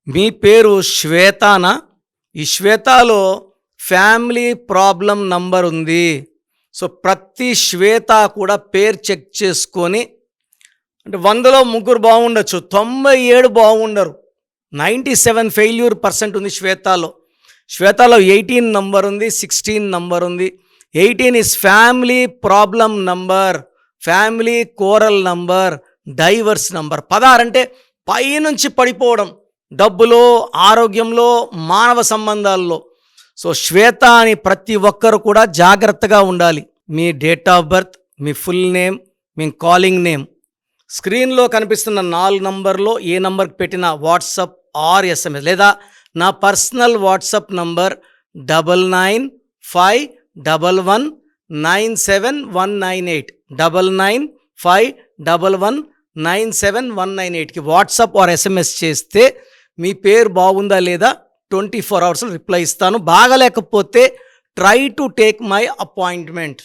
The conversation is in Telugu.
మీ పేరు శ్వేతానా? ఈ శ్వేతాలో ఫ్యామిలీ ప్రాబ్లం నంబర్ ఉంది. సో ప్రతి శ్వేత కూడా పేరు చెక్ చేసుకొని, అంటే 100లో ముగ్గురు బాగుండొచ్చు, 97 బాగుండరు. 97 ఫెయిల్యూర్ పర్సెంట్ ఉంది శ్వేతాలో. శ్వేతాలో 18 నంబర్ ఉంది, 16 నంబర్ ఉంది. 18 is family problem number, family coral number, divorce number. 16 అంటే పైనుంచి పడిపోవడం, డబ్బులో, ఆరోగ్యంలో, మానవ సంబంధాల్లో. సో శ్వేత అని ప్రతి ఒక్కరు కూడా జాగ్రత్తగా ఉండాలి. మీ డేట్ ఆఫ్ బర్త్, మీ ఫుల్ నేమ్, మీ కాలింగ్ నేమ్, స్క్రీన్లో కనిపిస్తున్న 4 నంబర్లో ఏ నంబర్కి పెట్టినా వాట్సాప్ ఆర్ ఎస్ఎంఎస్, లేదా నా పర్సనల్ వాట్సాప్ నంబర్ 9951197198 9951197198కి వాట్సాప్ ఆర్ ఎస్ఎంఎస్ చేస్తే మీ పేరు బాగుందా లేదా 24 అవర్స్లో రిప్లై ఇస్తాను. బాగలేకపోతే try to take my appointment.